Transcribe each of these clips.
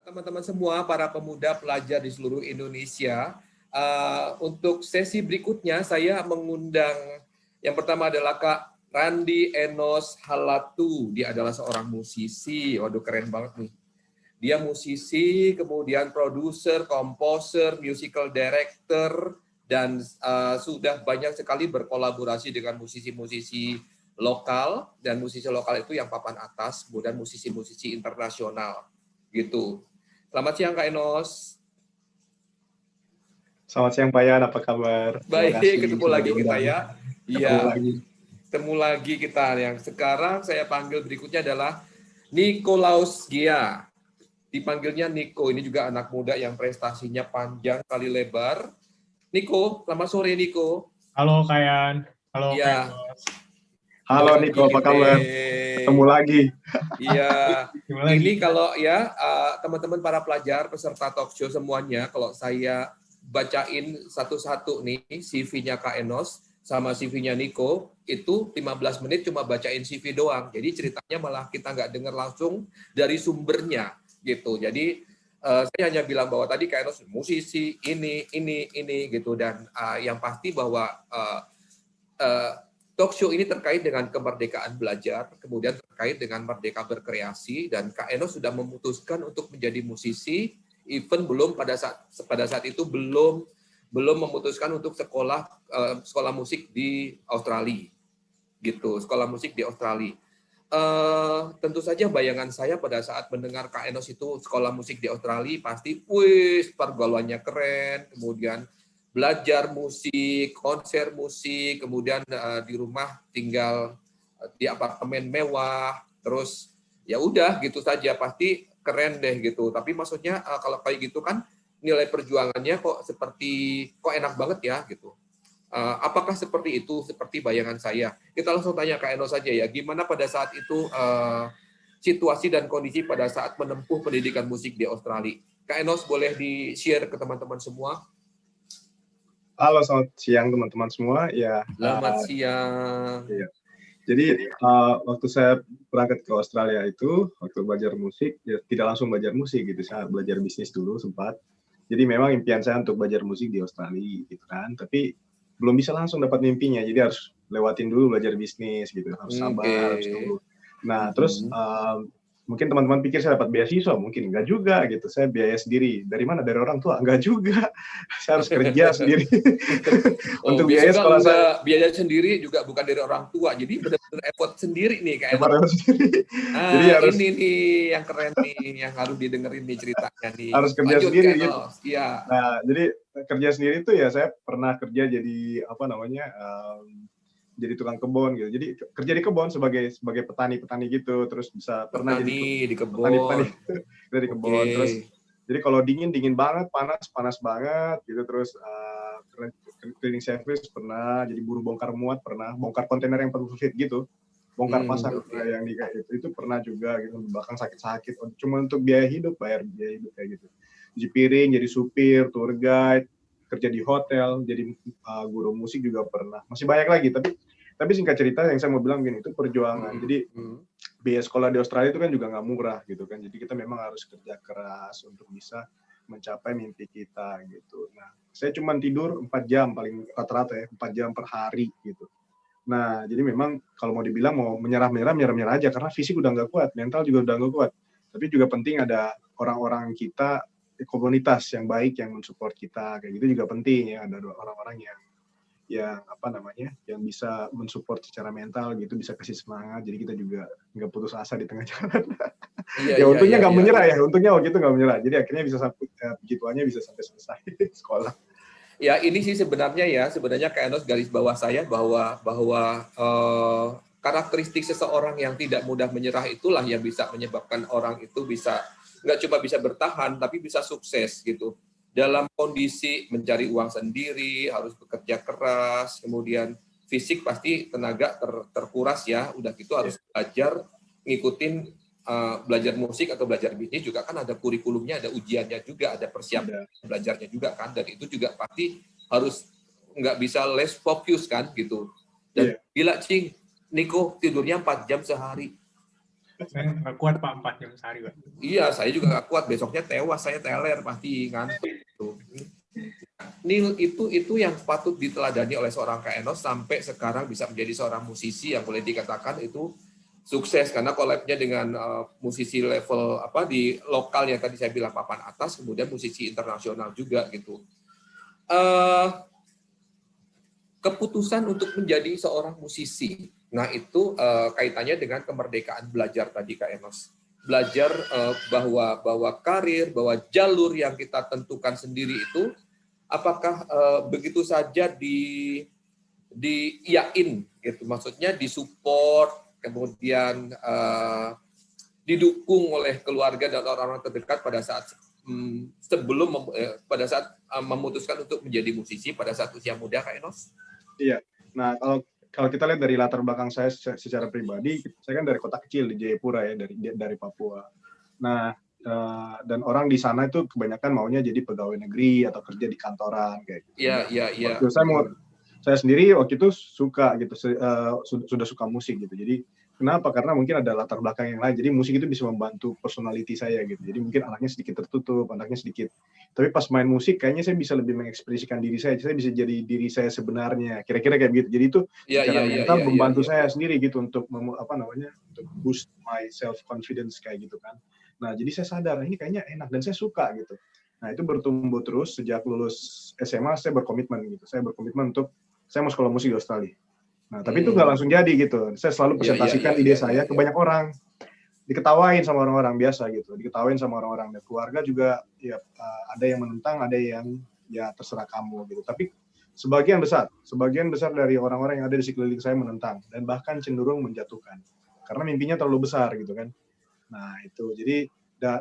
teman-teman semua, para pemuda pelajar di seluruh Indonesia. Untuk sesi berikutnya, saya mengundang yang pertama adalah Kak Randi Enos Halatu. Dia adalah seorang musisi. Waduh, keren banget nih. Dia musisi, kemudian produser, komposer, musical director, dan sudah banyak sekali berkolaborasi dengan musisi-musisi lokal, dan musisi lokal itu yang papan atas, kemudian musisi-musisi internasional. Gitu. Selamat siang Kak Enos. Selamat siang Pak Yan, apa kabar? Baik, ketemu lagi kita ya. Iya, ketemu lagi kita. Yang sekarang saya panggil berikutnya adalah Nikolaus Gia. Dipanggilnya Niko, ini juga anak muda yang prestasinya panjang kali lebar. Niko, selamat sore Niko. Halo Kak Yan. Halo ya. Kak Enos. Halo Niko, apa kabar? Ketemu lagi. Iya, ini kalau ya teman-teman para pelajar, peserta talk show semuanya, kalau saya bacain satu-satu nih CV-nya Kak Enos sama CV-nya Niko, itu 15 menit cuma bacain CV doang. Jadi ceritanya malah kita nggak dengar langsung dari sumbernya gitu. Jadi saya hanya bilang bahwa tadi Kak Enos musisi ini gitu, dan yang pasti bahwa talk show ini terkait dengan kemerdekaan belajar, kemudian terkait dengan merdeka berkreasi, dan Kak Enos sudah memutuskan untuk menjadi musisi, even belum pada saat itu belum memutuskan untuk sekolah musik di Australia, gitu, sekolah musik di Australia. Tentu saja bayangan saya pada saat mendengar Kak Enos itu sekolah musik di Australia pasti, wih, pergaulannya keren, kemudian belajar musik, konser musik, kemudian di rumah tinggal di apartemen mewah, terus ya udah gitu saja, pasti keren deh gitu. Tapi maksudnya kalau kayak gitu kan nilai perjuangannya kok enak banget ya gitu. Apakah seperti itu, seperti bayangan saya? Kita langsung tanya Kak Enos saja ya, gimana pada saat itu situasi dan kondisi pada saat menempuh pendidikan musik di Australia? Kak Enos boleh di-share ke teman-teman semua? Halo, selamat siang teman-teman semua. Ya. Selamat siang. Iya. Jadi waktu saya berangkat ke Australia itu, waktu belajar musik, ya tidak langsung belajar musik gitu, saya belajar bisnis dulu sempat. Jadi memang impian saya untuk belajar musik di Australia gitu kan, tapi belum bisa langsung dapat mimpinya, jadi harus lewatin dulu belajar bisnis gitu, harus sabar, harus tunggu. Nah, terus mungkin teman-teman pikir saya dapat beasiswa, mungkin enggak juga gitu. Saya biaya sendiri. Dari mana? Dari orang tua? Enggak juga. Saya harus kerja sendiri. Untuk biaya sekolah saya. Biaya sendiri juga bukan dari orang tua. Jadi benar-benar effort sendiri nih kayak. Effort sendiri. Jadi harus, ini nih yang keren nih, yang harus didengerin nih ceritanya nih. Harus kerja sendiri gitu. Iya. Nah, jadi kerja sendiri tuh ya saya pernah kerja jadi jadi tukang kebun gitu. Jadi kerja di kebun sebagai petani gitu, terus bisa pernah jadi di kebun. Petani kita di kebun. Terus jadi kalau dingin banget, panas banget gitu, terus cleaning service pernah, jadi buruh bongkar muat pernah, bongkar kontainer yang 40 feet gitu. Bongkar pasang yang di kayak itu pernah juga gitu, bahkan sakit-sakit cuma untuk biaya hidup, bayar biaya hidup kayak gitu. Cuci piring, jadi supir, tour guide, kerja di hotel, jadi guru musik juga pernah. Masih banyak lagi, tapi singkat cerita yang saya mau bilang gini, itu perjuangan. Jadi biaya sekolah di Australia itu kan juga nggak murah gitu kan. Jadi kita memang harus kerja keras untuk bisa mencapai mimpi kita gitu. Nah, saya cuma tidur 4 jam paling rata-rata ya, 4 jam per hari gitu. Nah, jadi memang kalau mau dibilang mau menyerah aja karena fisik udah nggak kuat, mental juga udah nggak kuat. Tapi juga penting ada orang-orang kita, komunitas yang baik yang mensupport kita, kayak gitu juga penting ya, ada orang-orang yang bisa mensupport secara mental gitu, bisa kasih semangat, jadi kita juga nggak putus asa di tengah jalan. Untungnya nggak menyerah ya, untungnya waktu itu nggak menyerah, jadi akhirnya bisa sampai bisa sampai selesai sekolah. Ya, ini sih sebenarnya Kak Enos garis bawah saya bahwa karakteristik seseorang yang tidak mudah menyerah itulah yang bisa menyebabkan orang itu bisa nggak cuma bisa bertahan, tapi bisa sukses gitu. Dalam kondisi mencari uang sendiri, harus bekerja keras, kemudian fisik pasti tenaga terkuras ya, udah gitu harus belajar, ngikutin belajar musik atau belajar bisnis juga kan ada kurikulumnya, ada ujiannya juga, ada persiapan belajarnya juga kan, dan itu juga pasti harus nggak bisa less fokus kan gitu. Dan gila Cing, Niko tidurnya 4 jam sehari. Saya nggak kuat Pak 4 jam sehari Pak. Iya, saya juga nggak kuat. Besoknya tewas, saya teler pasti ngantuk. Gitu. Neil itu yang patut diteladani oleh seorang Kak Enos sampai sekarang bisa menjadi seorang musisi yang boleh dikatakan itu sukses karena collab-nya dengan musisi level di lokal yang tadi saya bilang papan atas, kemudian musisi internasional juga gitu. Keputusan untuk menjadi seorang musisi, nah itu kaitannya dengan kemerdekaan belajar tadi Kak Enos. Belajar bahwa karir, bahwa jalur yang kita tentukan sendiri itu apakah begitu saja diiyain gitu, maksudnya disupport, kemudian didukung oleh keluarga dan orang-orang terdekat pada saat pada saat memutuskan untuk menjadi musisi pada saat usia muda Kak Enos? Iya. Nah, kalau kita lihat dari latar belakang saya secara pribadi, saya kan dari kota kecil di Jayapura ya, dari Papua. Nah, dan orang di sana itu kebanyakan maunya jadi pegawai negeri atau kerja di kantoran kayak gitu. Iya. Saya sendiri waktu itu suka gitu, sudah suka musik gitu. Jadi kenapa? Karena mungkin ada latar belakang yang lain. Jadi musik itu bisa membantu personality saya gitu. Jadi mungkin anaknya sedikit tertutup, anaknya sedikit. Tapi pas main musik, kayaknya saya bisa lebih mengekspresikan diri saya. Saya bisa jadi diri saya sebenarnya. Kira-kira kayak gitu. Jadi itu secara mental membantu saya sendiri gitu untuk untuk boost my self confidence kayak gitu kan. Nah, jadi saya sadar ini kayaknya enak dan saya suka gitu. Nah, itu bertumbuh terus sejak lulus SMA. Saya berkomitmen gitu. Saya berkomitmen untuk saya mau sekolah musik di Australia. Nah, tapi itu nggak langsung jadi gitu. Saya selalu presentasikan ide saya ke banyak orang. Diketawain sama orang-orang biasa gitu. Diketawain sama orang-orang. Dan keluarga juga ya ada yang menentang, ada yang ya terserah kamu gitu. Tapi sebagian besar dari orang-orang yang ada di sekeliling saya menentang dan bahkan cenderung menjatuhkan. Karena mimpinya terlalu besar gitu kan. Nah, itu. Jadi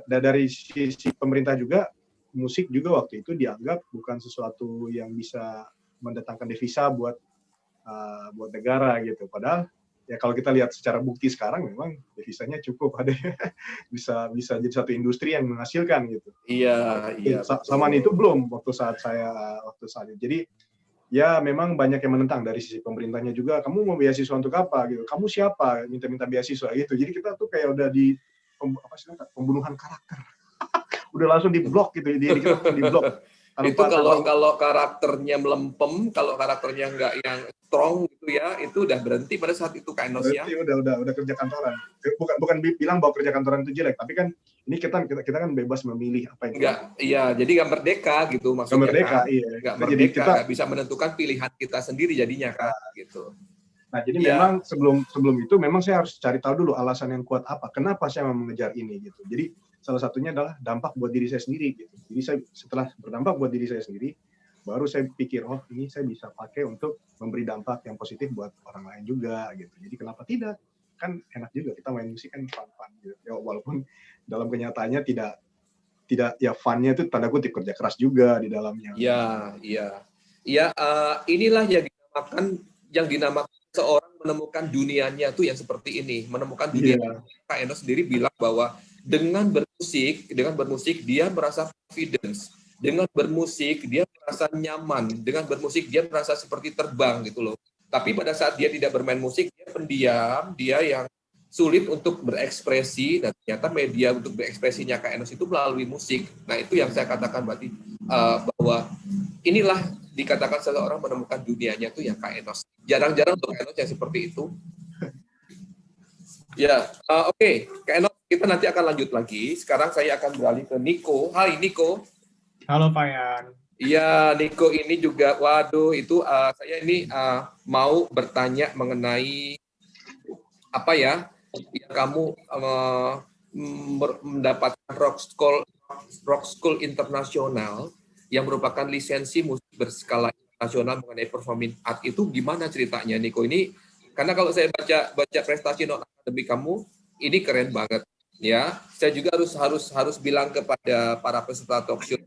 dari sisi pemerintah juga, musik juga waktu itu dianggap bukan sesuatu yang bisa mendatangkan devisa buat negara gitu. Padahal ya kalau kita lihat secara bukti sekarang memang devisanya cukup, ada bisa jadi satu industri yang menghasilkan gitu. Iya. Zaman itu belum waktu saat itu. Jadi ya memang banyak yang menentang dari sisi pemerintahnya juga. Kamu mau beasiswa untuk apa gitu? Kamu siapa minta beasiswa gitu. Jadi kita tuh kayak udah di pembunuhan karakter. Udah langsung diblok gitu, diri kita langsung diblok. Itu kalau karakternya melempem, kalau karakternya nggak yang strong gitu ya, itu udah berhenti pada saat itu Kak Enos ya. Udah kerja kantoran. Bukan bilang bahwa kerja kantoran itu jelek, tapi kan ini kita kan bebas memilih apa yang jadi nggak merdeka gitu maksudnya. Nggak merdeka, kan? Iya. Nggak merdeka, nggak bisa menentukan pilihan kita sendiri jadinya kan, gitu. Nah, jadi memang sebelum itu memang saya harus cari tahu dulu alasan yang kuat apa, kenapa saya mau mengejar ini gitu. Jadi salah satunya adalah dampak buat diri saya sendiri gitu. Jadi saya setelah berdampak buat diri saya sendiri, baru saya pikir, oh ini saya bisa pakai untuk memberi dampak yang positif buat orang lain juga gitu. Jadi kenapa tidak? Kan enak juga kita main musik kan fun-fun gitu. Ya, walaupun dalam kenyataannya tidak ya fun-nya itu tanda kutip kerja keras juga di dalamnya. Iya. Inilah yang dinamakan seorang menemukan dunianya tuh yang seperti ini, menemukan dunia. Kak Enos sendiri bilang bahwa dengan bermusik dia merasa confidence, dengan bermusik dia merasa nyaman, dengan bermusik dia merasa seperti terbang gitu loh. Tapi pada saat dia tidak bermain musik, dia pendiam, dia yang sulit untuk berekspresi, dan ternyata media untuk berekspresinya Kak Enos itu melalui musik. Nah, itu yang saya katakan berarti bahwa inilah dikatakan seseorang menemukan dunianya tuh yang Kak Enos. Jarang-jarang untuk Kak Enos yang seperti itu. Ya, oke. Kak Enos, kita nanti akan lanjut lagi. Sekarang saya akan beralih ke Niko. Hai Niko. Halo Pak Yan. Iya, Niko ini juga, waduh, itu saya ini mau bertanya mengenai apa ya, kamu mendapatkan Rock School Internasional yang merupakan lisensi musik berskala internasional mengenai performing art, itu gimana ceritanya Niko ini? Karena kalau saya baca prestasi non akademik kamu, ini keren banget ya. Saya juga harus bilang kepada para peserta talk show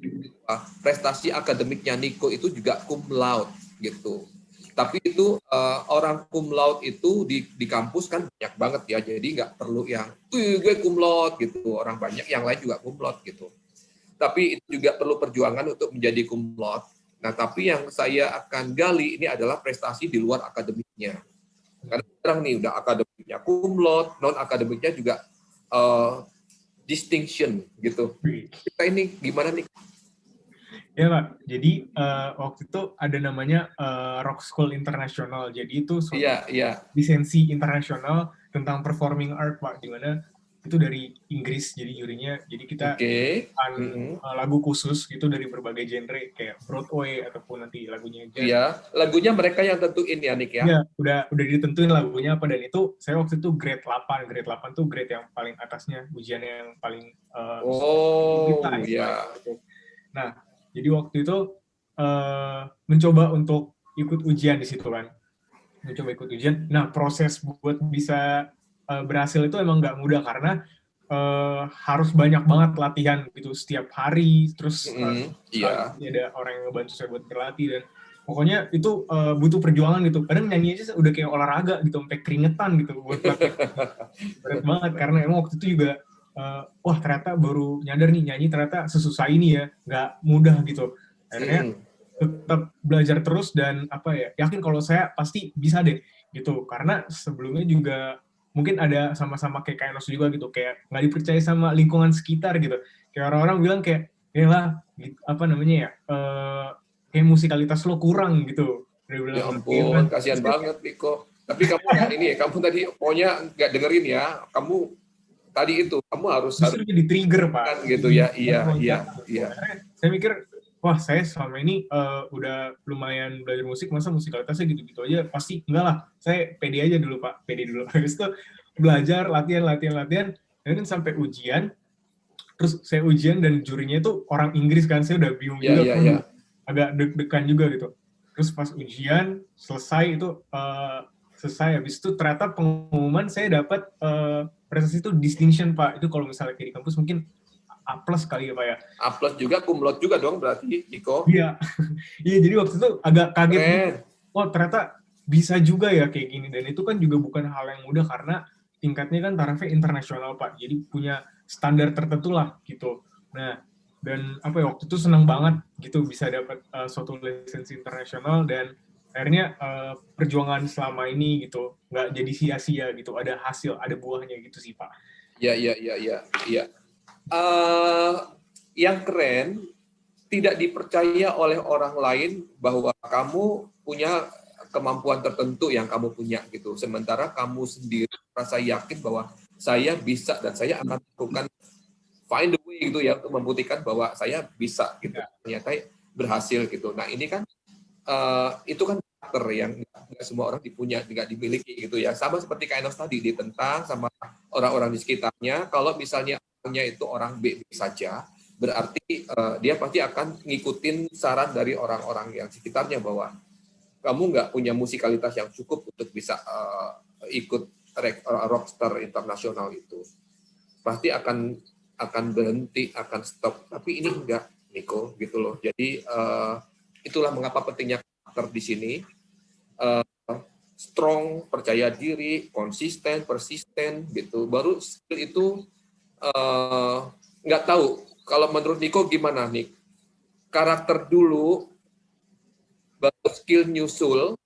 bahwa prestasi akademiknya Niko itu juga cum laude gitu. Tapi itu orang cum laude itu di kampus kan banyak banget ya, jadi nggak perlu yang gue cum laude gitu, orang banyak yang lain juga cum laude gitu. Tapi itu juga perlu perjuangan untuk menjadi cum laude. Nah, tapi yang saya akan gali ini adalah prestasi di luar akademiknya. Karena sekarang nih udah akademiknya cum laude, non akademiknya juga distinction gitu. Wih. Kita ini gimana nih? Ya Pak, jadi waktu itu ada namanya Rock School International. Jadi itu suatu Iya. lisensi internasional tentang performing art Pak, di mana itu dari Inggris jadi jurinya. Jadi kita Oke. lagu khusus gitu dari berbagai genre kayak Broadway ataupun nanti lagunya jazz. Iya, lagunya mereka yang tentuin ya, Nick ya. Iya, udah ditentuin lagunya apa, dan itu saya waktu itu grade 8. Grade 8 tuh grade yang paling atasnya, ujiannya yang paling Oh, kita iya. gitu. Nah, jadi waktu itu mencoba untuk ikut ujian di situ kan. Mencoba ikut ujian. Nah, proses buat bisa berhasil itu emang nggak mudah karena harus banyak banget latihan gitu setiap hari. Terus Iya. ada orang yang ngebantu saya buat berlatih, dan pokoknya itu butuh perjuangan gitu. Kadang nyanyi aja udah kayak olahraga gitu, sampai keringetan gitu buat latihan. Berat banget karena emang waktu itu juga wah ternyata baru nyadar nih nyanyi ternyata sesusah ini ya, nggak mudah gitu. Akhirnya tetap belajar terus dan yakin kalau saya pasti bisa deh gitu, karena sebelumnya juga mungkin ada sama-sama kayak Kainos juga gitu, kayak nggak dipercaya sama lingkungan sekitar gitu, kayak orang-orang bilang kayak lah gitu, kayak musikalitas lo kurang gitu. Ya ampun, kasihan banget Niko. Tapi kamu kamu tadi pokoknya nggak dengerin ya. Kamu tadi itu kamu harus justru jadi trigger Pak gitu ya. Iya. Saya mikir, wah saya selama ini udah lumayan belajar musik, masa musikalitasnya gitu-gitu aja, pasti enggak lah, saya pede aja dulu Pak, pede dulu. Habis itu belajar, latihan, dan sampai ujian, terus saya ujian dan jurinya itu orang Inggris kan, saya udah bingung juga, agak deg-degan juga gitu. Terus pas ujian selesai habis itu ternyata pengumuman saya dapat prestasi itu distinction Pak. Itu kalau misalnya kayak di kampus mungkin A+ kali ya Pak ya. A+ juga, cum laude juga dong berarti, Niko. Iya. Iya, jadi waktu itu agak kaget gitu. Oh, ternyata bisa juga ya kayak gini, dan itu kan juga bukan hal yang mudah karena tingkatnya kan tarafnya internasional Pak. Jadi punya standar tertentu lah gitu. Nah, dan waktu itu senang banget gitu bisa dapat suatu lisensi internasional, dan akhirnya perjuangan selama ini gitu nggak jadi sia-sia gitu, ada hasil, ada buahnya gitu sih Pak. Iya. Yang keren, tidak dipercaya oleh orang lain bahwa kamu punya kemampuan tertentu yang kamu punya gitu. Sementara kamu sendiri merasa yakin bahwa saya bisa dan saya akan lakukan find the way gitu ya untuk membuktikan bahwa saya bisa gitu. Ternyata berhasil gitu. Nah ini kan itu kan karakter yang nggak semua orang nggak dimiliki gitu ya. Sama seperti Kainos tadi, ditentang sama orang-orang di sekitarnya. Kalau misalnya orangnya itu orang B saja, berarti dia pasti akan ngikutin saran dari orang-orang yang sekitarnya bahwa kamu nggak punya musikalitas yang cukup untuk bisa ikut rockstar internasional itu. Pasti akan berhenti, akan stop. Tapi ini enggak, Niko, gitu loh. Jadi itulah mengapa pentingnya karakter di sini. Strong, percaya diri, konsisten, persisten, gitu. Baru skill itu nggak tahu. Kalau menurut Niko gimana, Nik? Karakter dulu, baru skill nyusul,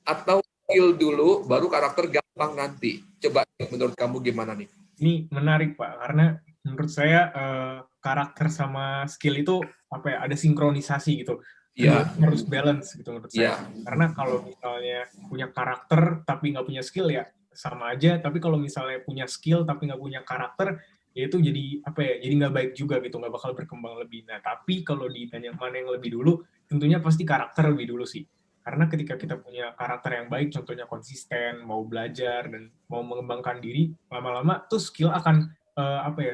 atau skill dulu, baru karakter gampang nanti? Coba menurut kamu gimana, Nik? Ini menarik Pak, karena menurut saya karakter sama skill itu ada sinkronisasi gitu. Harus balance gitu menurut saya. Karena kalau misalnya punya karakter tapi nggak punya skill ya sama aja. Tapi kalau misalnya punya skill tapi nggak punya karakter, ya itu jadi jadi nggak baik juga gitu, nggak bakal berkembang lebih. Nah tapi kalau ditanya mana yang lebih dulu, tentunya pasti karakter lebih dulu sih. Karena ketika kita punya karakter yang baik, contohnya konsisten, mau belajar dan mau mengembangkan diri, lama-lama tuh skill akan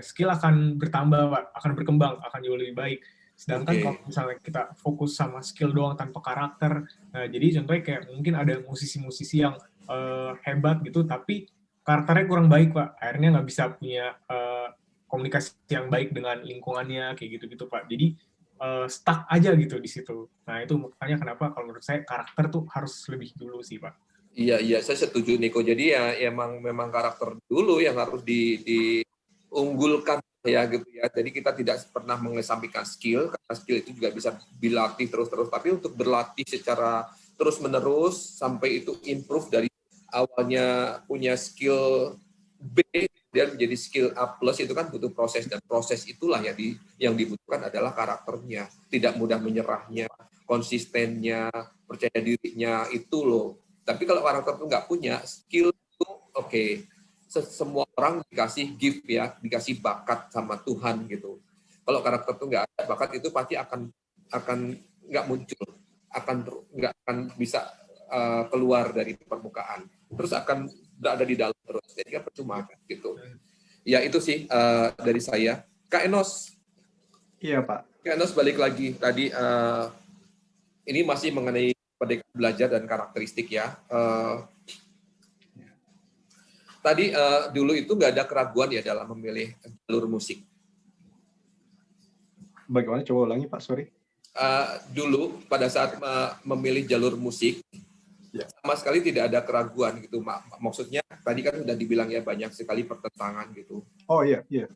skill akan bertambah, Pak, akan berkembang, akan jauh lebih baik. Sedangkan kalau misalnya kita fokus sama skill doang tanpa karakter, nah jadi contohnya kayak mungkin ada musisi-musisi yang hebat gitu, tapi karakternya kurang baik Pak, akhirnya nggak bisa punya komunikasi yang baik dengan lingkungannya kayak gitu-gitu Pak. Jadi stuck aja gitu di situ. Nah itu makanya kenapa kalau menurut saya karakter tuh harus lebih dulu sih Pak. Iya, saya setuju Niko. Jadi ya memang karakter dulu yang harus diunggulkan ya gitu ya. Jadi kita tidak pernah mengesampingkan skill, karena skill itu juga bisa dilatih terus-terus. Tapi untuk berlatih secara terus-menerus sampai itu improve dari awalnya punya skill B kemudian menjadi skill up plus itu kan butuh proses, dan proses itulah yang dibutuhkan adalah karakternya, tidak mudah menyerahnya, konsistennya, percaya dirinya itu loh. Tapi kalau karakter itu nggak punya skill itu oke. Semua orang dikasih gift ya, dikasih bakat sama Tuhan gitu. Kalau karakter itu nggak ada, bakat itu pasti akan nggak muncul, nggak akan bisa keluar dari permukaan, terus akan berada di dalam terus. Jadi kan percuma gitu. Ya itu sih dari saya. Kak Enos. Iya Pak. Kak Enos balik lagi tadi. Ini masih mengenai Merdeka Belajar dan karakteristik ya. Tadi dulu itu nggak ada keraguan ya dalam memilih jalur musik. Bagaimana? Coba ulangi Pak, sorry. Dulu pada saat memilih jalur musik, sama sekali tidak ada keraguan gitu. Maksudnya tadi kan sudah dibilang ya banyak sekali pertentangan gitu. Oh iya. Ya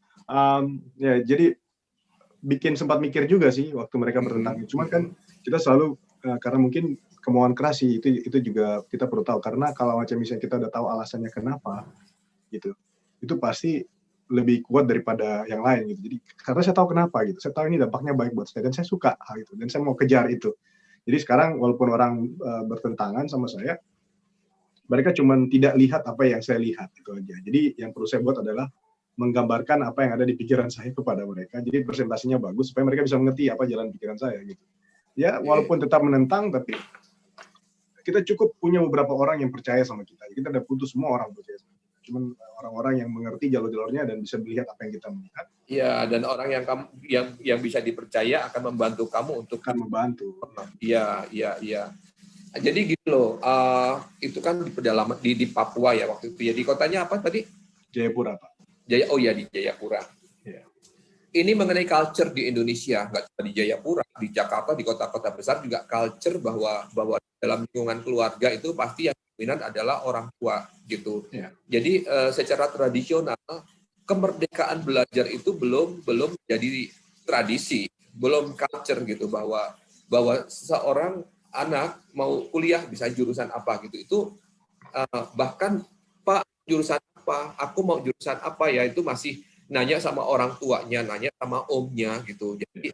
jadi sempat mikir juga sih waktu mereka bertentangan. Cuman kan kita selalu karena mungkin kemauan keras sih, itu juga kita perlu tahu, karena kalau macam misalnya kita udah tahu alasannya kenapa gitu, itu pasti lebih kuat daripada yang lain gitu. Jadi karena saya tahu kenapa gitu, saya tahu ini dampaknya baik buat saya dan saya suka hal itu dan saya mau kejar itu. Jadi sekarang walaupun orang bertentangan sama saya, mereka cuma tidak lihat apa yang saya lihat, itu aja. Jadi yang perlu saya buat adalah menggambarkan apa yang ada di pikiran saya kepada mereka. Jadi presentasinya bagus supaya mereka bisa mengerti apa jalan pikiran saya gitu. Ya walaupun tetap menentang, tapi kita cukup punya beberapa orang yang percaya sama kita. Kita udah butuh semua orang percaya sama kita. Cuman orang-orang yang mengerti jalur-jalurnya dan bisa melihat apa yang kita melihat. Iya, dan orang yang bisa dipercaya akan membantu kamu untuk membantu. Iya. Jadi gitu loh. Itu kan di pedalaman di Papua ya waktu itu ya. Di kotanya apa tadi? Jayapura, Pak. Di Jayapura. Yeah. Ini mengenai culture di Indonesia, nggak cuma di Jayapura, di Jakarta, di kota-kota besar juga culture bahwa dalam lingkungan keluarga itu pasti yang dominan adalah orang tua gitu. Yeah. Jadi secara tradisional kemerdekaan belajar itu belum jadi tradisi, belum culture gitu, bahwa seseorang anak mau kuliah bisa jurusan apa gitu. Itu bahkan Pak jurusan apa, aku mau jurusan apa ya, itu masih nanya sama orang tuanya, nanya sama omnya gitu. Jadi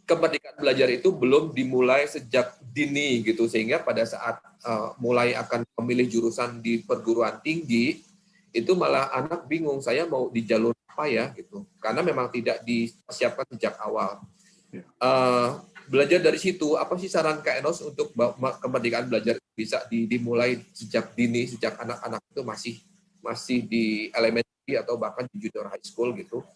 kemerdekaan belajar itu belum dimulai sejak dini gitu, sehingga pada saat mulai akan memilih jurusan di perguruan tinggi itu malah anak bingung, saya mau di jalur apa ya gitu, karena memang tidak disiapkan sejak awal. Belajar dari situ, apa sih saran Kak Enos untuk kemerdekaan belajar bisa dimulai sejak dini, sejak anak-anak itu masih di elementary atau bahkan di junior high school gitu?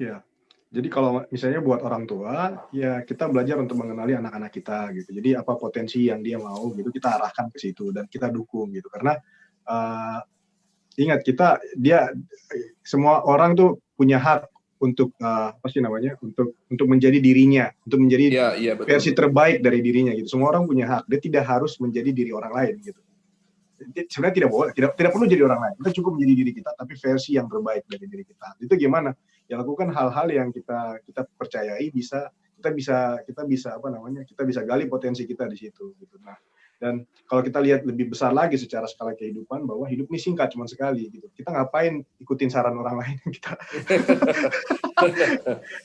Ya, jadi kalau misalnya buat orang tua, ya kita belajar untuk mengenali anak-anak kita gitu. Jadi apa potensi yang dia mau gitu, kita arahkan ke situ dan kita dukung gitu. Karena ingat semua orang tuh punya hak untuk untuk menjadi dirinya, untuk menjadi versi terbaik dari dirinya gitu. Semua orang punya hak. Dia tidak harus menjadi diri orang lain gitu. Sebenarnya tidak perlu jadi orang lain. Kita cukup menjadi diri kita, tapi versi yang terbaik dari diri kita. Itu gimana? Ya lakukan hal-hal yang kita percayai kita bisa gali potensi kita di situ gitu. Nah, dan kalau kita lihat lebih besar lagi secara skala kehidupan, bahwa hidup ini singkat cuma sekali gitu. Kita ngapain ikutin saran orang lain kita?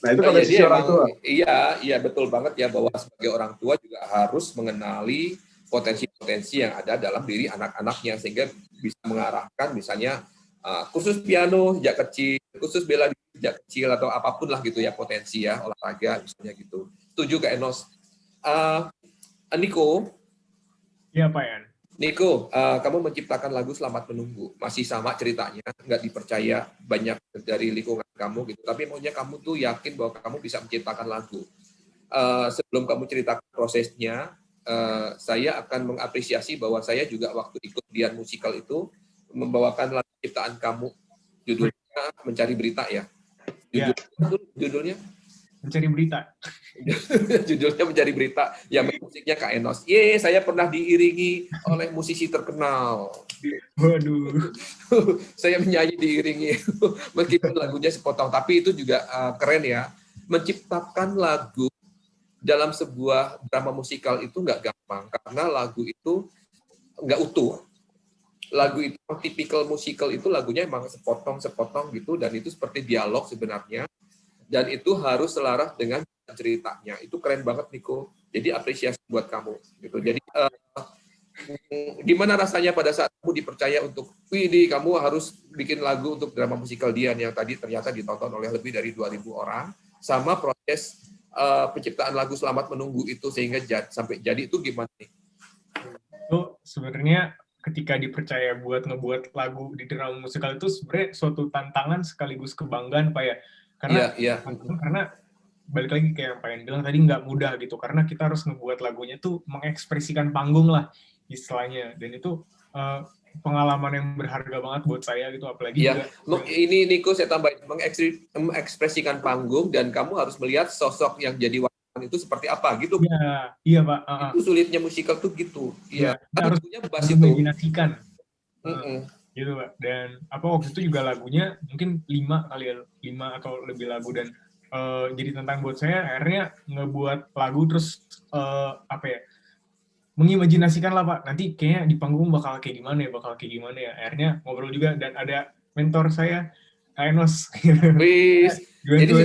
Nah, itu kalau sisi orang tua. Iya, betul banget ya, bahwa sebagai orang tua juga harus mengenali potensi-potensi yang ada dalam diri anak-anaknya, sehingga bisa mengarahkan misalnya kursus piano sejak kecil, kursus bela diri sejak kecil, atau apapun lah gitu ya, potensi ya, olahraga misalnya gitu. Setuju Kak Enos. Niko. Iya Pak Yan. Niko, kamu menciptakan lagu Selamat Menunggu. Masih sama ceritanya, nggak dipercaya banyak dari lingkungan kamu gitu. Tapi maunya kamu tuh yakin bahwa kamu bisa menciptakan lagu. Sebelum kamu ceritakan prosesnya, saya akan mengapresiasi bahwa saya juga waktu ikut Dian Musikal itu membawakan lagu ciptaan kamu. Judulnya Mencari Berita ya. Judulnya? Mencari Berita. Judulnya Mencari Berita. Yang musiknya Kak Enos. Saya pernah diiringi oleh musisi terkenal. Waduh. Saya menyanyi diiringi. Meskipun lagunya sepotong, tapi itu juga keren ya. Menciptakan lagu dalam sebuah drama musikal itu nggak gampang, karena lagu itu nggak utuh. lagu itu tipikal musikal itu lagunya emang sepotong-sepotong gitu, dan itu seperti dialog sebenarnya, dan itu harus selaras dengan ceritanya. Itu keren banget Niko, jadi apresiasi buat kamu gitu. Jadi gimana rasanya pada saat kamu dipercaya untuk, Widih, kamu harus bikin lagu untuk drama musikal Dian yang tadi ternyata ditonton oleh lebih dari 2.000 orang, sama proses penciptaan lagu Selamat Menunggu itu sehingga sampai jadi itu gimana nih? Itu sebenarnya ketika dipercaya buat ngebuat lagu di drama musikal itu sebenarnya suatu tantangan sekaligus kebanggaan Pak ya. Karena balik lagi kayak yang Pak Yan bilang tadi, nggak mudah gitu, karena kita harus ngebuat lagunya tuh mengekspresikan panggung lah istilahnya, dan itu pengalaman yang berharga banget buat saya gitu, apalagi juga ini Niko saya tambahin, mengekspresikan panggung, dan kamu harus melihat sosok yang jadi itu seperti apa gitu. Iya Pak. Itu sulitnya musikal tuh gitu. Iya. Harus punya bass itu. Imajinasikan. Gitu Pak. Dan waktu itu juga lagunya mungkin 5 atau lebih lagu, dan jadi tentang buat saya akhirnya ngebuat lagu terus mengimajinasikan lah Pak. Nanti kayaknya di panggung bakal kayak gimana ya. Akhirnya ngobrol juga, dan ada mentor saya, Kak Enos. Jadi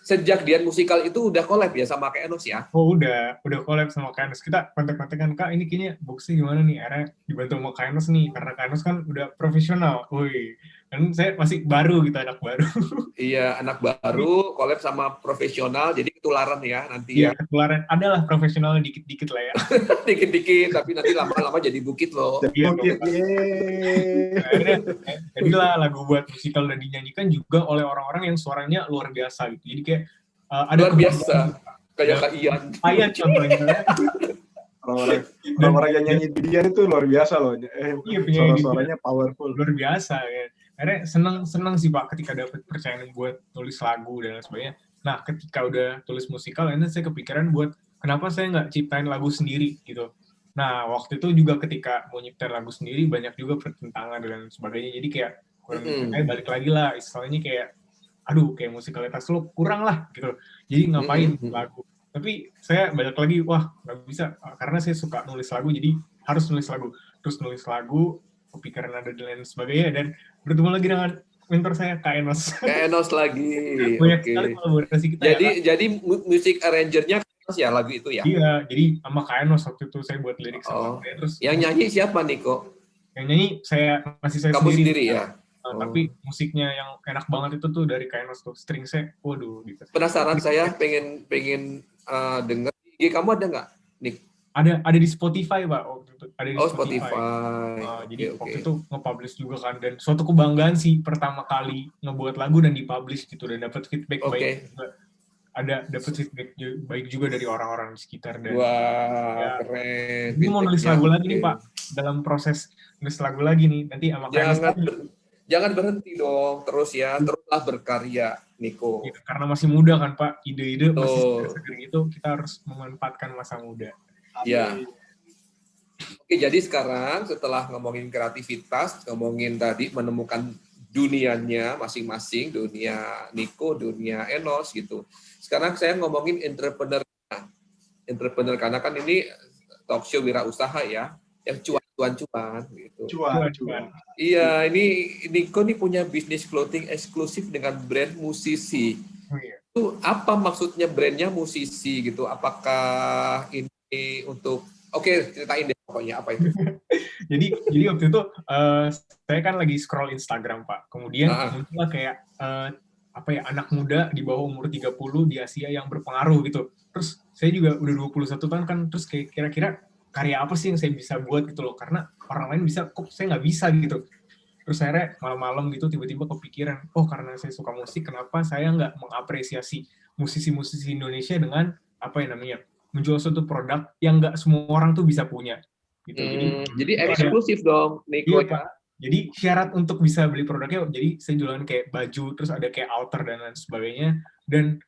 sejak Dian Musikal itu udah collab ya sama Kak Enos ya? Oh udah collab sama Kak Enos. Kita kontak-kontakan, Kak ini kayaknya boxnya gimana nih? Akhirnya dibantu sama Kak Enos nih, karena Kak Enos kan udah profesional. Wih, kan saya masih baru gitu, anak baru. Iya, anak baru, collab sama profesional, jadi ketularan ya nanti ya. Iya, ketularan. Adalah profesionalnya dikit-dikit lah ya. Dikit-dikit, tapi nanti lama-lama jadi bukit loh. Jadi bukit, akhirnya jadilah lagu buat musikal dan dinyanyikan juga oleh orang-orang yang suaranya luar biasa gitu. Jadi kayak ada luar biasa, kayak Kak Ian. Ian contohnya. Orang-orang yang nyanyi Dian itu luar biasa loh. Suara-suaranya powerful. Luar biasa ya. Akhirnya seneng sih Pak ketika dapat percayaan buat tulis lagu dan lain sebagainya. Nah ketika udah tulis musikal, ini saya kepikiran buat kenapa saya nggak ciptain lagu sendiri gitu. Nah waktu itu juga ketika mau nyiptain lagu sendiri banyak juga pertentangan dan sebagainya. Jadi kayak balik lagi lah istilahnya, kayak kayak musikalitas lo kurang lah gitu. Jadi ngapain lagu? Tapi saya balik lagi, nggak bisa karena saya suka nulis lagu, jadi harus nulis lagu. Terus nulis lagu, kepikiran ada dan lain sebagainya, dan bertemu lagi dengan mentor saya, Kak Enos. Kak Enos lagi. Banyak sekali kolaborasi kita. Jadi musik arrangernya Kak Enos ya lagu itu ya? Iya, jadi sama Kak Enos waktu itu saya buat lirik sama saya. Terus yang nyanyi siapa Niko? Yang nyanyi masih saya Kamu sendiri ya? Tapi musiknya yang enak banget itu tuh dari Kak Enos tuh, string saya, waduh. Gitu. Penasaran saya, pengen denger. Kamu ada nggak, Nik? Ada di Spotify Pak waktu itu. Ada di Spotify. Jadi waktu itu nge-publish juga kan, dan suatu kebanggaan sih pertama kali ngebuat lagu dan di-publish gitu, dan dapat feedback baik juga. Dapat feedback baik juga dari orang-orang di sekitar, dan keren. Ini mau nulis lagu lagi nih Pak, dalam proses nulis lagu lagi nih, nanti sama jangan berhenti dong, teruslah berkarya, Niko. Karena masih muda kan Pak, ide-ide masih segar gitu, kita harus memanfaatkan masa muda. Ya. Oke, jadi sekarang setelah ngomongin kreativitas, ngomongin tadi menemukan dunianya masing-masing, dunia Niko, dunia Enos gitu. Sekarang saya ngomongin entrepreneur karena kan ini talk show wirausaha ya, yang cuan-cuan gitu. Cuan. Iya, ini Niko nih punya bisnis clothing eksklusif dengan brand musisi. Itu apa maksudnya brandnya musisi gitu? Apakah ini untuk ceritain deh pokoknya apa itu. jadi waktu itu saya kan lagi scroll Instagram Pak. Kemudian muncullah kayak anak muda di bawah umur 30 di Asia yang berpengaruh gitu. Terus saya juga udah 21 tahun kan, terus kayak kira-kira karya apa sih yang saya bisa buat gitu loh, karena orang lain bisa, kok saya nggak bisa gitu. Terus akhirnya malam-malam gitu tiba-tiba kepikiran, karena saya suka musik, kenapa saya nggak mengapresiasi musisi-musisi Indonesia dengan menjual suatu produk yang nggak semua orang tuh bisa punya gitu. Jadi eksklusif dong Niko ya. Pak. Jadi syarat untuk bisa beli produknya, jadi saya jualan kayak baju, terus ada kayak outer dan lain sebagainya, dan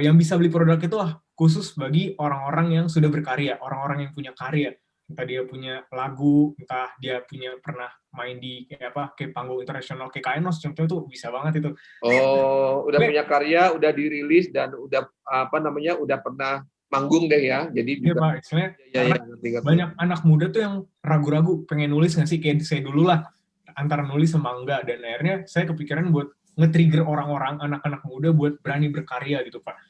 yang bisa beli produk itu khusus bagi orang-orang yang sudah berkarya, orang-orang yang punya karya, entah dia punya lagu, entah dia pernah main di kayak panggung internasional kayak Kak Enos contohnya tuh bisa banget itu. Udah punya karya, udah dirilis, dan udah pernah manggung deh ya. Jadi Iya Pak, istilahnya karena banyak anak muda tuh yang ragu-ragu pengen nulis nggak sih, kayak saya dulu lah, antara nulis sama enggak, dan akhirnya saya kepikiran buat nge-trigger orang-orang, anak-anak muda buat berani berkarya gitu Pak.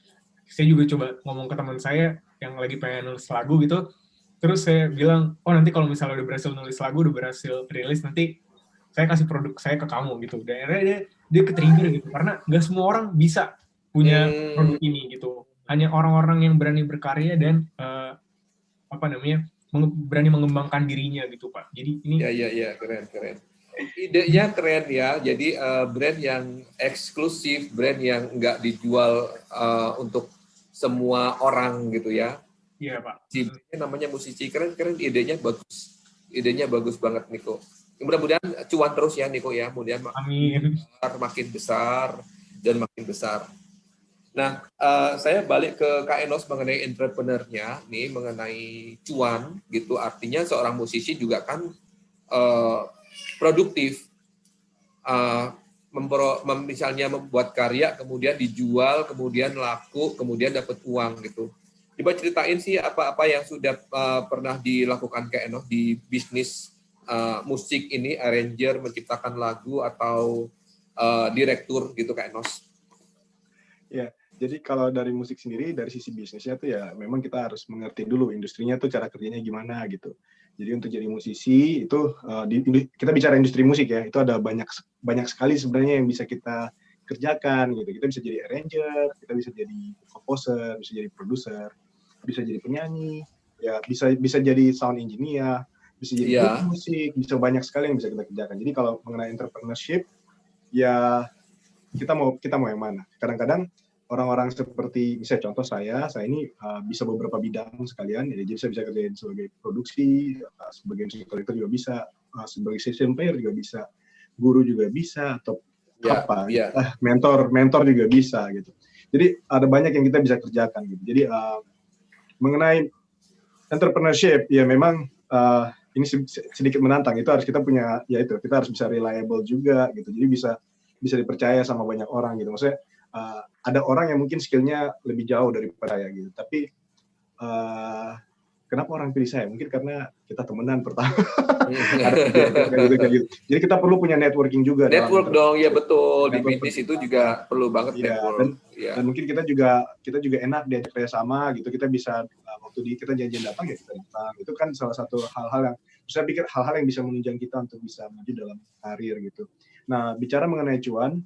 Saya juga coba ngomong ke teman saya yang lagi pengen nulis lagu gitu, terus saya bilang, oh nanti kalau misalnya udah berhasil nulis lagu, udah berhasil rilis, nanti saya kasih produk saya ke kamu gitu. Dan akhirnya dia ke-trigger gitu, karena nggak semua orang bisa punya produk ini gitu. Hanya orang-orang yang berani berkarya dan berani mengembangkan dirinya gitu Pak. Jadi ini ya keren. Idenya keren ya. Jadi brand yang eksklusif, brand yang nggak dijual untuk semua orang gitu ya. Iya Pak. Namanya musisi keren, idenya bagus banget Niko. Mudah-mudahan cuan terus ya Niko ya. Kemudian makin besar dan makin besar. Nah, saya balik ke Kak Enos mengenai entrepreneur-nya nih, mengenai cuan gitu. Artinya seorang musisi juga kan produktif. Misalnya membuat karya, kemudian dijual, kemudian laku, kemudian dapat uang gitu. Coba ceritain sih apa-apa yang sudah pernah dilakukan Kak Enos di bisnis musik ini, arranger, menciptakan lagu, atau direktur gitu Kak Enos. Ya, jadi kalau dari musik sendiri, dari sisi bisnisnya tuh ya memang kita harus mengerti dulu industrinya tuh cara kerjanya gimana gitu. Jadi untuk jadi musisi itu kita bicara industri musik ya, itu ada banyak sekali sebenarnya yang bisa kita kerjakan gitu. Kita bisa jadi arranger, kita bisa jadi composer, bisa jadi produser, bisa jadi penyanyi, ya bisa jadi sound engineer, bisa jadi musik, bisa banyak sekali yang bisa kita kerjakan. Jadi kalau mengenai entrepreneurship, ya kita mau yang mana? Kadang-kadang orang-orang seperti, misalnya contoh saya ini bisa beberapa bidang sekalian, jadi saya bisa kerjain sebagai produksi, sebagai music collector juga bisa, sebagai session player juga bisa, guru juga bisa, atau mentor juga bisa gitu. Jadi ada banyak yang kita bisa kerjakan gitu. Jadi mengenai entrepreneurship, ya memang ini sedikit menantang. Itu harus kita punya, ya itu kita harus bisa reliable juga gitu. Jadi bisa dipercaya sama banyak orang gitu. Maksudnya ada orang yang mungkin skillnya lebih jauh daripada saya gitu, tapi kenapa orang pilih saya? Mungkin karena kita temenan pertama. gitu. Jadi kita perlu punya networking juga. Network dong, ya betul. Di bisnis itu juga perlu banget network. Dan mungkin kita juga enak diajak kerja sama gitu. Kita bisa waktu kita janjian datang ya kita datang. Itu kan salah satu hal-hal yang saya pikir hal-hal yang bisa menunjang kita untuk bisa maju dalam karir gitu. Nah, bicara mengenai cuan,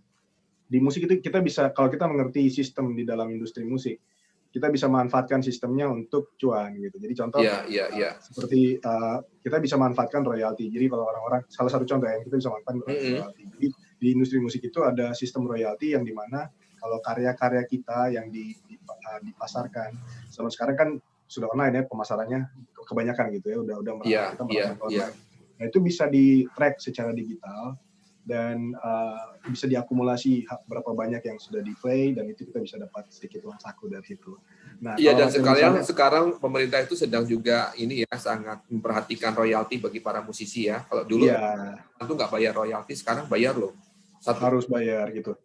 di musik itu kita bisa, kalau kita mengerti sistem di dalam industri musik, kita bisa manfaatkan sistemnya untuk cuan gitu. Jadi contoh seperti kita bisa manfaatkan royalti. Jadi kalau orang-orang, salah satu contoh yang kita bisa manfaatkan royalti. Jadi di industri musik itu ada sistem royalti yang dimana kalau karya-karya kita yang dipasarkan, sama sekarang kan sudah online ya pemasarannya kebanyakan gitu ya, udah kita online. Nah itu bisa di-track secara digital dan bisa diakumulasi berapa banyak yang sudah di-play, dan itu kita bisa dapat sedikit uang saku dari itu. Nah, dan sekarang pemerintah itu sedang juga ini ya, sangat memperhatikan royalti bagi para musisi ya. Kalau dulu itu nggak bayar royalti, sekarang bayar loh. Harus bayar gitu.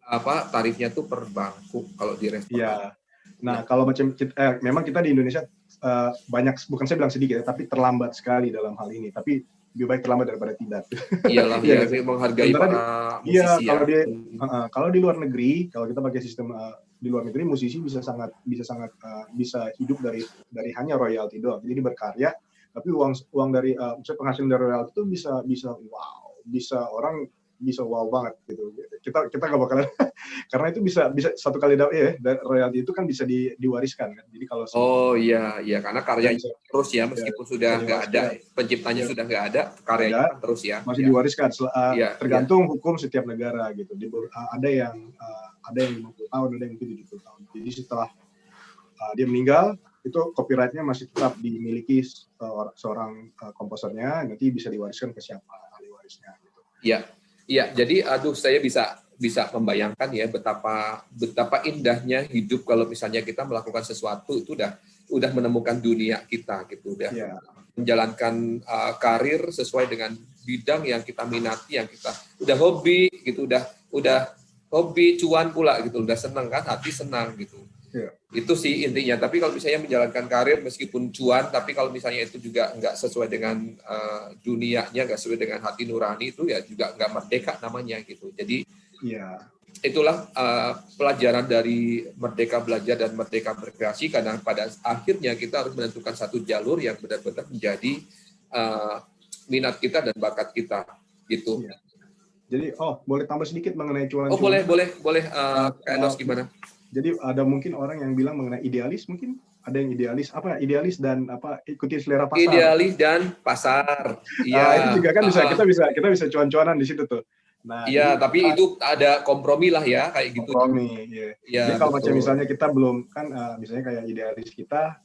Tarifnya tuh per bangku kalau di restoran. Iya. Nah, kalau memang kita di Indonesia banyak, bukan saya bilang sedikit ya, tapi terlambat sekali dalam hal ini. Tapi lebih baik terlambat daripada tidak. Iyalah, ya, menghargai para musisi. Iya, kalau di luar negeri, kalau kita pakai sistem di luar negeri, musisi bisa hidup dari hanya royalti doang. Jadi berkarya, tapi uang dari penghasilan dari royalti itu bisa orang bisa wow banget gitu. Kita nggak bakalan karena itu bisa satu kali royalti itu kan bisa diwariskan kan. Jadi kalau karena karyanya terus ya, meskipun sudah nggak ada, penciptanya sudah nggak ada, karyanya terus ya masih diwariskan. Tergantung hukum setiap negara gitu. Ada yang 50 tahun, ada yang 70 tahun. Jadi setelah dia meninggal, itu copyright-nya masih tetap dimiliki seorang komposernya, nanti bisa diwariskan ke siapa ahli warisnya gitu. Iya, jadi saya bisa membayangkan ya betapa indahnya hidup kalau misalnya kita melakukan sesuatu itu udah menemukan dunia kita gitu, udah menjalankan karir sesuai dengan bidang yang kita minati, yang kita udah hobi gitu, udah hobi cuan pula gitu, udah senang kan, hati senang gitu. Itu sih intinya. Tapi kalau misalnya menjalankan karir meskipun cuan, tapi kalau misalnya itu juga nggak sesuai dengan dunianya, nggak sesuai dengan hati nurani, itu ya juga nggak merdeka namanya gitu. Jadi itulah pelajaran dari Merdeka Belajar dan Merdeka Berkreasi, karena pada akhirnya kita harus menentukan satu jalur yang benar-benar menjadi minat kita dan bakat kita gitu. Jadi boleh tambah sedikit mengenai cuan-cuan. Boleh. Kak Enos gimana? Jadi ada mungkin orang yang bilang mengenai idealis, mungkin ada yang idealis dan ikuti selera pasar. Idealis dan pasar. Itu juga kan kita bisa cuan-cuanan di situ tuh. Nah, iya, tapi itu ada kompromi lah ya, kayak gitu. Kompromi, Jadi kalau macam misalnya kita belum kan, misalnya kayak idealis kita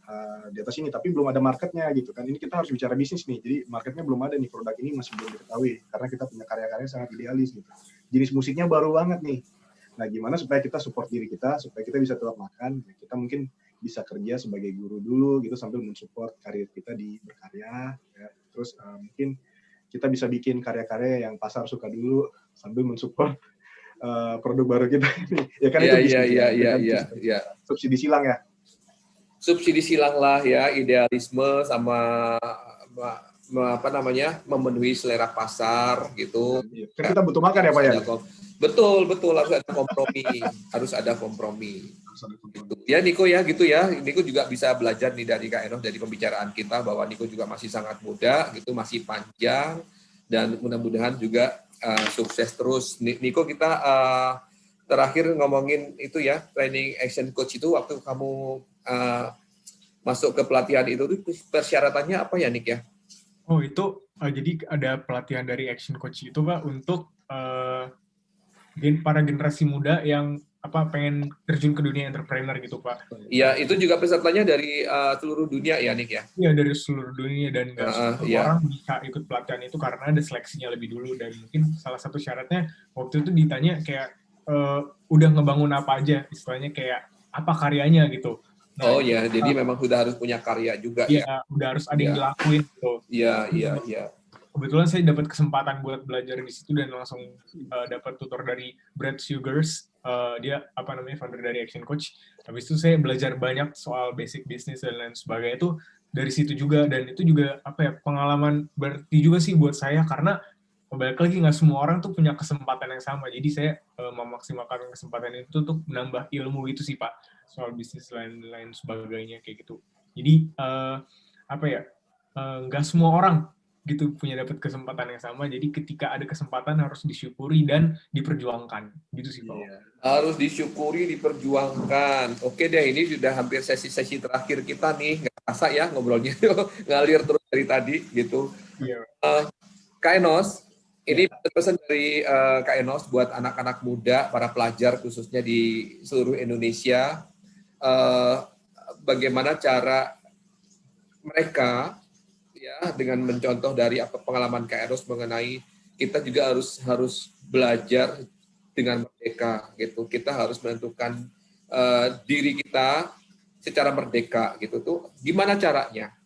di atas ini, tapi belum ada marketnya gitu kan. Ini kita harus bicara bisnis nih. Jadi marketnya belum ada nih, produk ini masih belum diketahui karena kita punya karya-karya sangat idealis gitu. Jenis musiknya baru banget nih. Nah, gimana supaya kita support diri kita, supaya kita bisa tetap makan? Kita mungkin bisa kerja sebagai guru dulu gitu sambil mensupport karir kita di berkarya. Ya. Terus mungkin kita bisa bikin karya-karya yang pasar suka dulu sambil mensupport produk baru kita ini. Ya kan itu bisnis. Iya. Subsidi silang ya. Subsidi silang lah ya, idealisme sama memenuhi selera pasar gitu. Kan kita butuh makan ya Pak ya. Betul harus ada kompromi. Gitu. Ya Niko ya gitu ya. Niko juga bisa belajar nih dari Kak Enos, dari pembicaraan kita bahwa Niko juga masih sangat muda gitu, masih panjang, dan mudah-mudahan juga sukses terus. Niko, kita terakhir ngomongin itu ya, training action coach itu waktu kamu masuk ke pelatihan itu persyaratannya apa ya Nik ya? Oh itu jadi ada pelatihan dari action coach itu Pak untuk para generasi muda yang pengen terjun ke dunia entrepreneur gitu Pak. Iya, itu juga pesertanya dari seluruh dunia ya Nik ya? Iya, dari seluruh dunia, dan nggak semua orang bisa ikut pelatihan itu karena ada seleksinya lebih dulu, dan mungkin salah satu syaratnya waktu itu ditanya kayak udah ngebangun apa aja, istilahnya kayak apa karyanya gitu. Nah, jadi memang sudah harus punya karya juga ya? Iya, udah harus ada yang dilakuin gitu. Iya. Kebetulan saya dapat kesempatan buat belajar di situ dan langsung dapat tutor dari Brad Sugars, dia founder dari Action Coach. Habis itu saya belajar banyak soal basic business dan lain sebagainya itu dari situ juga, dan itu juga pengalaman berarti juga sih buat saya, karena balik lagi nggak semua orang tuh punya kesempatan yang sama. Jadi saya memaksimalkan kesempatan itu untuk menambah ilmu itu sih Pak, soal bisnis lain sebagainya kayak gitu. Jadi nggak semua orang gitu punya dapat kesempatan yang sama, jadi ketika ada kesempatan harus disyukuri dan diperjuangkan gitu sih Pak. Harus disyukuri, diperjuangkan. Oke deh, ini sudah hampir sesi terakhir kita nih, nggak terasa ya ngobrolnya ngalir terus dari tadi gitu. Kak Enos, ini pesan dari Kak Enos buat anak-anak muda, para pelajar khususnya di seluruh Indonesia, bagaimana cara mereka ya dengan mencontoh dari pengalaman Kak Enos mengenai kita juga harus belajar dengan merdeka gitu. Kita harus menentukan diri kita secara merdeka gitu tuh. Gimana caranya?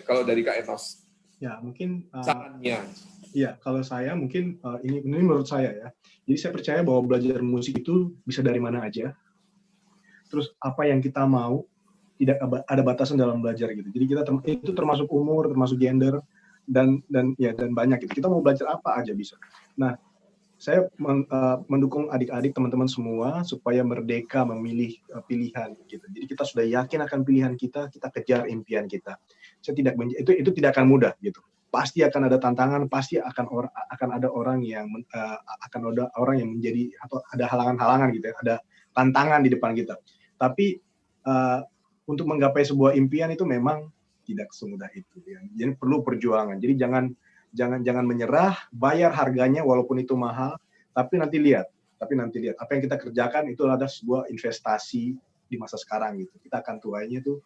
Kalau dari Kak Enos? Ya, mungkin sarannya. Ya, kalau saya mungkin ini menurut saya ya. Jadi saya percaya bahwa belajar musik itu bisa dari mana aja. Terus apa yang kita mau, tidak ada batasan dalam belajar gitu. Jadi kita itu termasuk umur, termasuk gender, dan banyak gitu. Kita mau belajar apa aja bisa. Nah, saya mendukung adik-adik teman-teman semua supaya merdeka memilih pilihan gitu. Jadi kita sudah yakin akan pilihan kita kejar impian kita. Saya itu tidak akan mudah gitu. Pasti akan ada tantangan, pasti akan ada orang yang menjadi atau ada halangan-halangan gitu ya, ada tantangan di depan kita. Tapi untuk menggapai sebuah impian itu memang tidak semudah itu ya. Jadi perlu perjuangan. Jadi jangan menyerah, bayar harganya walaupun itu mahal, tapi nanti lihat apa yang kita kerjakan itu adalah sebuah investasi di masa sekarang gitu. Kita akan tuainya itu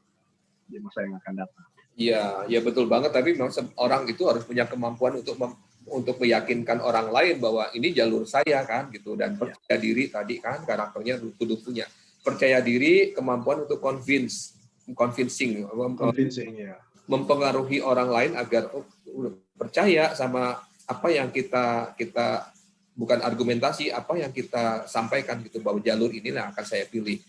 di masa yang akan datang. Iya betul banget, tapi memang orang itu harus punya kemampuan untuk meyakinkan orang lain bahwa ini jalur saya kan gitu, dan percaya diri tadi kan karakternya kudu punya. Percaya diri, kemampuan untuk convincing ya. Mempengaruhi orang lain agar percaya sama apa yang kita bukan argumentasi, apa yang kita sampaikan gitu, bahwa jalur inilah akan saya pilih.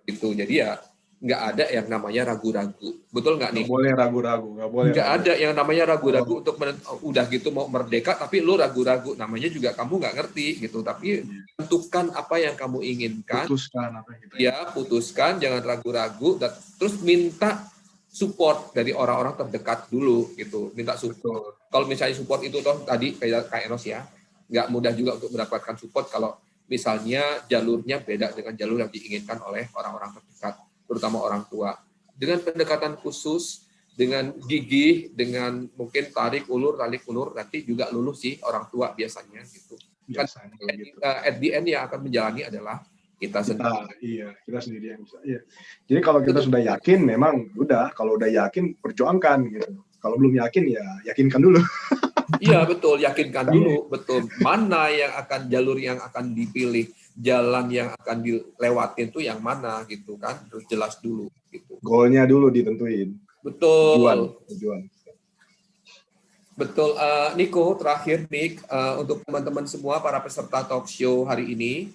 Gitu. Jadi ya nggak ada yang namanya ragu-ragu. Betul nggak nih? Nggak boleh ragu-ragu. Nggak ada yang namanya ragu-ragu untuk udah gitu mau merdeka, tapi lu ragu-ragu. Namanya juga kamu nggak ngerti gitu. Tapi tentukan apa yang kamu inginkan. Putuskan apa yang kita Ya, putuskan, jangan ragu-ragu. Dan terus minta support dari orang-orang terdekat dulu gitu. Minta support. Kalau misalnya support itu toh tadi kayak Kak Enos ya, nggak mudah juga untuk mendapatkan support kalau misalnya jalurnya beda dengan jalur yang diinginkan oleh orang-orang terdekat, terutama orang tua. Dengan pendekatan khusus, dengan gigih, dengan mungkin tarik ulur, nanti juga lulus sih orang tua biasanya gitu. biasanya gitu. At the end yang akan menjalani adalah kita sendiri. Iya, kita sendiri yang bisa. Iya. Jadi kalau kita sudah yakin, memang udah. Kalau udah yakin, perjuangkan gitu. Kalau belum yakin, ya yakinkan dulu. Iya betul, yakinkan dulu, betul. Mana yang akan jalur yang akan dipilih, jalan yang akan dilewatin tuh yang mana gitu kan, terus jelas dulu. Gitu. Goalnya dulu ditentuin. Betul. Tujuan. Betul, Niko, terakhir Nick, untuk teman-teman semua para peserta talk show hari ini,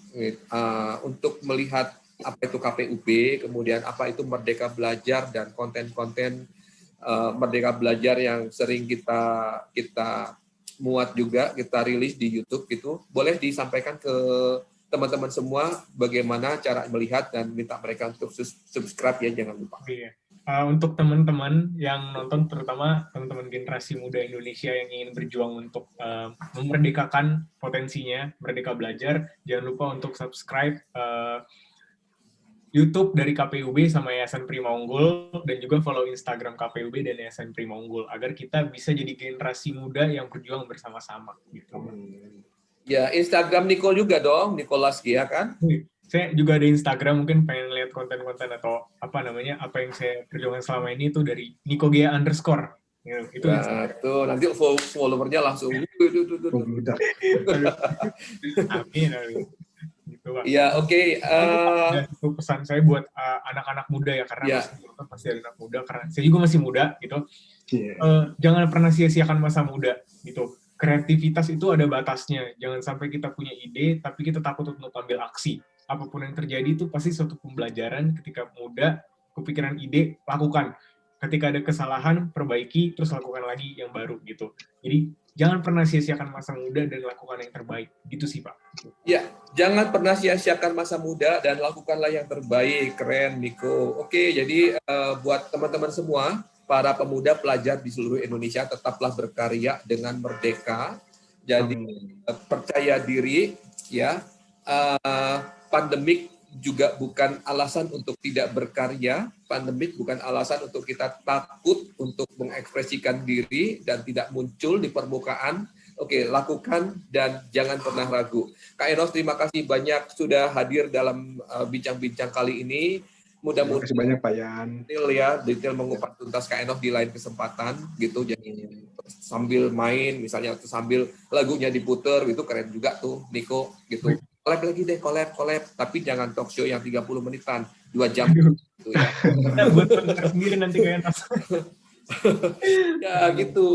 untuk melihat apa itu KPUB, kemudian apa itu Merdeka Belajar dan konten-konten Merdeka Belajar yang sering kita muat juga, kita rilis di YouTube gitu, boleh disampaikan ke teman-teman semua bagaimana cara melihat dan minta mereka untuk subscribe ya, jangan lupa. Untuk teman-teman yang nonton, terutama teman-teman generasi muda Indonesia yang ingin berjuang untuk memerdekakan potensinya, Merdeka Belajar, jangan lupa untuk subscribe YouTube dari KPUB sama Yayasan Prima Unggul, dan juga follow Instagram KPUB dan Yayasan Prima Unggul, agar kita bisa jadi generasi muda yang berjuang bersama-sama. Gitu. Ya, Instagram Nicole juga dong, Nicholas Gia kan? Saya juga ada Instagram, mungkin pengen lihat konten-konten atau apa yang saya perjuangkan selama ini itu dari @nicogia_. Itu tuh nanti followernya langsung. Amin. Gitu, Pak. Iya, oke. Itu pesan saya buat anak-anak muda ya, karena pasti ada anak muda, karena saya juga masih muda gitu. Jangan pernah sia-siakan masa muda gitu. Kreativitas itu ada batasnya. Jangan sampai kita punya ide tapi kita takut untuk ambil aksi. Apapun yang terjadi itu pasti suatu pembelajaran. Ketika muda, kepikiran ide, lakukan. Ketika ada kesalahan, perbaiki, terus lakukan lagi yang baru gitu. Jadi jangan pernah sia-siakan masa muda dan lakukan yang terbaik. Gitu sih, Pak. Ya, jangan pernah sia-siakan masa muda dan lakukanlah yang terbaik. Keren, Niko. Oke, jadi buat teman-teman semua, para pemuda pelajar di seluruh Indonesia, tetaplah berkarya dengan merdeka. Jadi percaya diri, ya. Pandemik juga bukan alasan untuk tidak berkarya. Pandemik bukan alasan untuk kita takut untuk mengekspresikan diri dan tidak muncul di permukaan. Oke, lakukan dan jangan pernah ragu. Kak Enos, terima kasih banyak sudah hadir dalam bincang-bincang kali ini. Mudah-mudahan terima kasih banyak Pak Yan. Detail mengupas tuntas Kak Enos di lain kesempatan gitu. Jadi sambil main, misalnya sambil lagunya diputer, itu keren juga tuh, Niko gitu. Collab lagi deh, collab. Tapi jangan talk show yang 30 menitan, 2 jam. Gitu ya. Kita buat konten sendiri nanti kayak Enos. Ya gitu.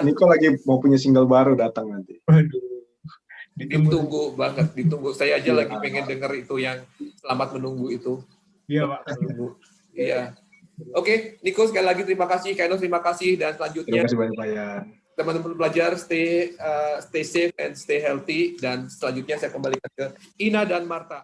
Niko lagi mau punya single baru datang nanti. Waduh. Ditunggu banget, ditunggu. Saya aja lagi pengen denger itu yang Selamat Menunggu itu. Iya, Pak. Iya. Oke, Niko sekali lagi terima kasih, Kak Enos terima kasih, dan selanjutnya terima kasih banyak Pak Yan. Teman-teman belajar, stay safe and stay healthy. Dan selanjutnya saya kembalikan ke Ina dan Marta.